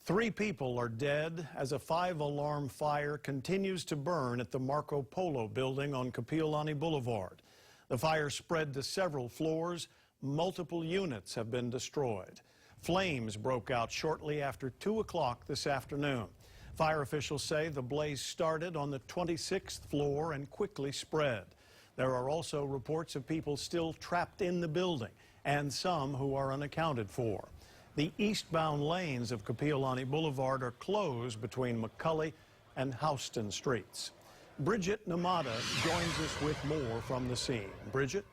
3 people are dead as a 5-alarm fire continues to burn at the Marco Polo building on Kapiolani Boulevard. The fire spread to several floors. Multiple units have been destroyed. Flames broke out shortly after 2 o'clock this afternoon. Fire officials say the blaze started on the 26th floor and quickly spread. There are also reports of people still trapped in the building and some who are unaccounted for. The eastbound lanes of Kapiolani Boulevard are closed between McCulley and Houston Streets. Bridget Namada joins us with more from the scene. Bridget?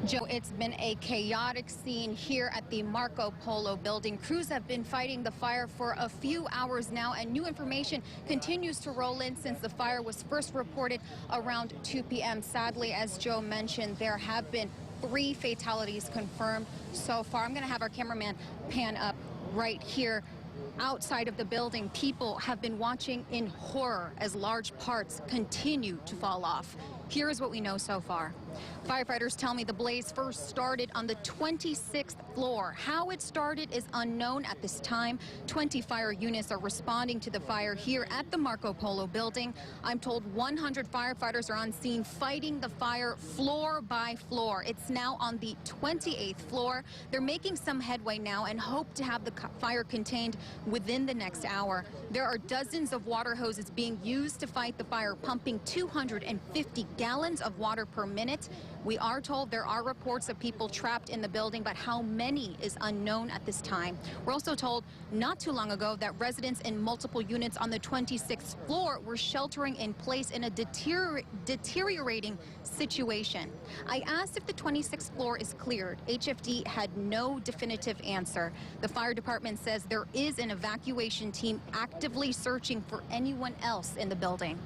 Joe, it's been a chaotic scene here at the Marco Polo building. Crews have been fighting the fire for a few hours now, and new information continues to roll in since the fire was first reported around 2 p.m. Sadly, as Joe mentioned, there have been 3 fatalities confirmed so far. I'm going to have our cameraman pan up right here. Outside of the building, people have been watching in horror as large parts continue to fall off. Here is what we know so far. Firefighters tell me the blaze first started on the 26th floor. How it started is unknown at this time. 20 fire units are responding to the fire here at the Marco Polo building. I'm told 100 firefighters are on scene fighting the fire floor by floor. It's now on the 28th floor. They're making some headway now and hope to have the fire contained within the next hour. There are dozens of water hoses being used to fight the fire, pumping 250 gallons of water per minute. We are told there are reports of people trapped in the building, but how many is unknown at this time. We're also told not too long ago that residents in multiple units on the 26th floor were sheltering in place in a deteriorating situation. I asked if the 26th floor is cleared. HFD had no definitive answer. The fire department says there is an evacuation team actively searching for anyone else in the building.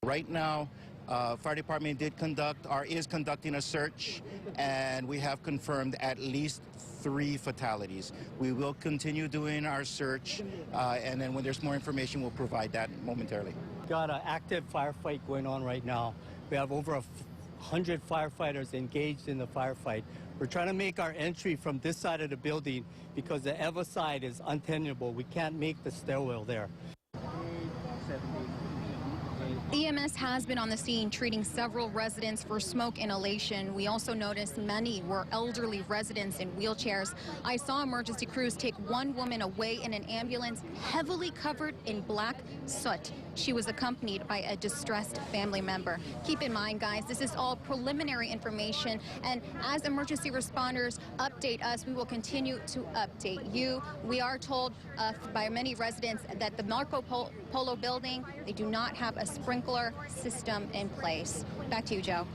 Right now, fire department is conducting a search, and we have confirmed at least 3 fatalities. We will continue doing our search, and then when there's more information, we'll provide that momentarily. Got an active firefight going on right now. We have over 100 firefighters engaged in the firefight. We're trying to make our entry from this side of the building because the other side is untenable. We can't make the stairwell there. EMS has been on the scene treating several residents for smoke inhalation. We also noticed many were elderly residents in wheelchairs. I saw emergency crews take one woman away in an ambulance heavily covered in black soot. She was accompanied by a distressed family member. Keep in mind, guys, this is all preliminary information, and as emergency responders update us, we will continue to update you. We are told by many residents that the Marco Polo building, they do not have a sprinkler system in place. Back to you, Joe.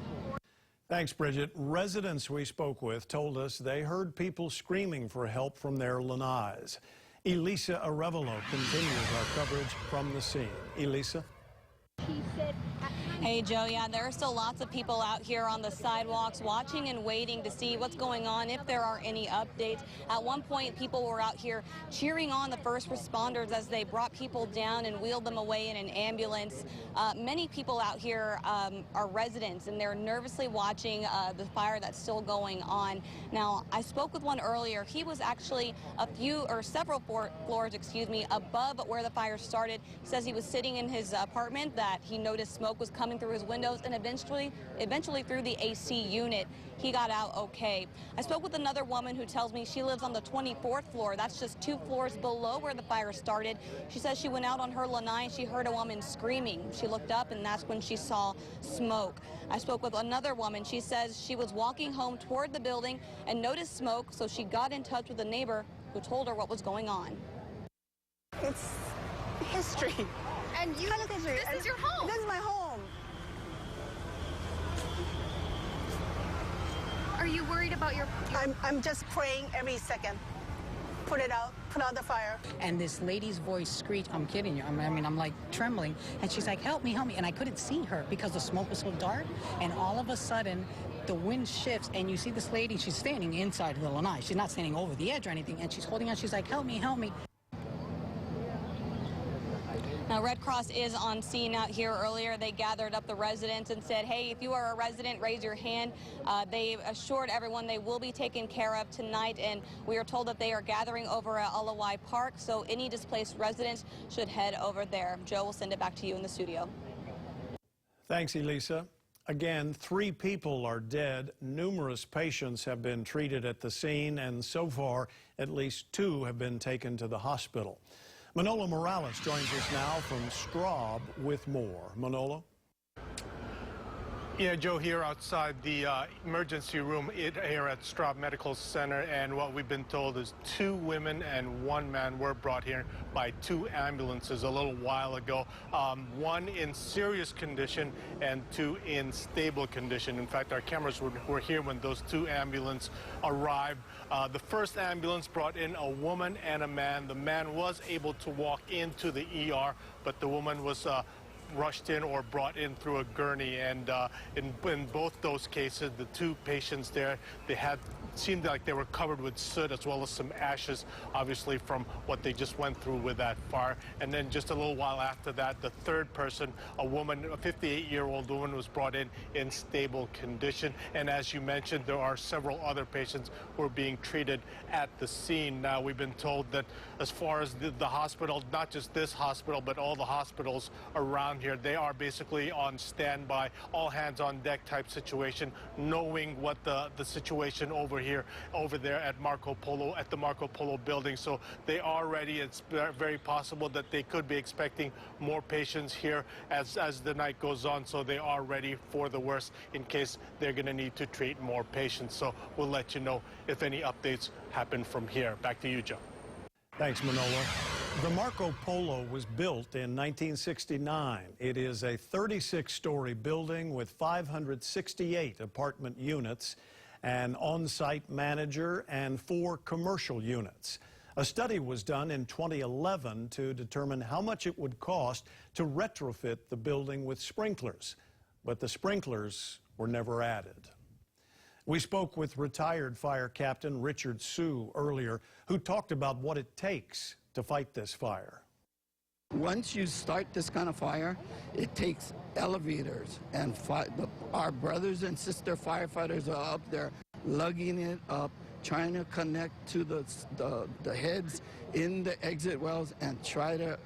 Thanks, Bridget. Residents we spoke with told us they heard people screaming for help from their lanais. Elisa Arevalo continues our coverage from the scene. Elisa? Hey, Joe, yeah, there are still lots of people out here on the sidewalks watching and waiting to see what's going on, if there are any updates. At one point, people were out here cheering on the first responders as they brought people down and wheeled them away in an ambulance. Many people out here are residents, and they're nervously watching the fire that's still going on. Now, I spoke with one earlier. He was actually several floors, above where the fire started. He says he was sitting in his apartment, that he noticed smoke was coming through his windows, and eventually through the AC unit. He got out okay. I spoke with another woman who tells me she lives on the 24th floor. That's just 2 floors below where the fire started. She says she went out on her lanai and she heard a woman screaming. She looked up, and that's when she saw smoke. I spoke with another woman. She says she was walking home toward the building and noticed smoke, so she got in touch with a neighbor who told her what was going on. It's history. And you, this is your home. This is my home. Are you worried about your... I'm just praying every second. Put it out, put out the fire. And this lady's voice screeched, I'm kidding you, I'm like trembling. And she's like, help me, help me. And I couldn't see her because the smoke was so dark. And all of a sudden, the wind shifts, and you see this lady, she's standing inside of the lanai. She's not standing over the edge or anything. And she's holding on, she's like, help me, help me. Now, Red Cross is on scene out here. Earlier, they gathered up the residents and said, hey, if you are a resident, raise your hand. They assured everyone they will be taken care of tonight, and we are told that they are gathering over at Alawai Park, so any displaced residents should head over there. Joe, will send it back to you in the studio. Thanks, Elisa. Again, 3 people are dead. Numerous patients have been treated at the scene, and so far, at least 2 have been taken to the hospital. Manolo Morales joins us now from Straub with more. Manolo? Yeah, Joe, here outside the emergency room here at Straub Medical Center, and what we've been told is 2 women and 1 man were brought here by 2 ambulances a little while ago. 1 in serious condition and 2 in stable condition. In fact, our cameras were here when those 2 ambulances arrived. The first ambulance brought in a woman and a man. The man was able to walk into the ER, but the woman was rushed in or brought in through a gurney, and in both those cases, the 2 patients there, seemed like they were covered with soot as well as some ashes, obviously from what they just went through with that fire. And then just a little while after that, the 3rd person, a woman, a 58-year-old woman, was brought in stable condition. And as you mentioned, there are several other patients who are being treated at the scene. Now, we've been told that as far as the hospital, not just this hospital, but all the hospitals around here, they are basically on standby, all hands on deck type situation, knowing what the situation over there at Marco Polo, at the Marco Polo building. So they are ready. It's very possible that they could be expecting more patients here as the night goes on. So they are ready for the worst in case they're going to need to treat more patients. So we'll let you know if any updates happen from here. Back to you, Joe. Thanks, Manolo. The Marco Polo was built in 1969. It is a 36-story building with 568 apartment units, an on-site manager, and 4 commercial units. A study was done in 2011 to determine how much it would cost to retrofit the building with sprinklers, but the sprinklers were never added. We spoke with retired fire captain Richard Sue earlier, who talked about what it takes to fight this fire. Once you start this kind of fire, it takes elevators, and our brothers and sister firefighters are up there lugging it up, trying to connect to the heads in the exit wells and try to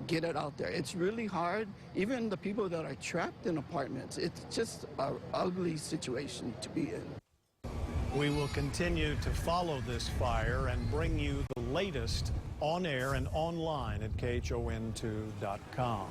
get it out there. It's really hard. Even the people that are trapped in apartments, it's just an ugly situation to be in. We will continue to follow this fire and bring you the latest on air and online at KHON2.com.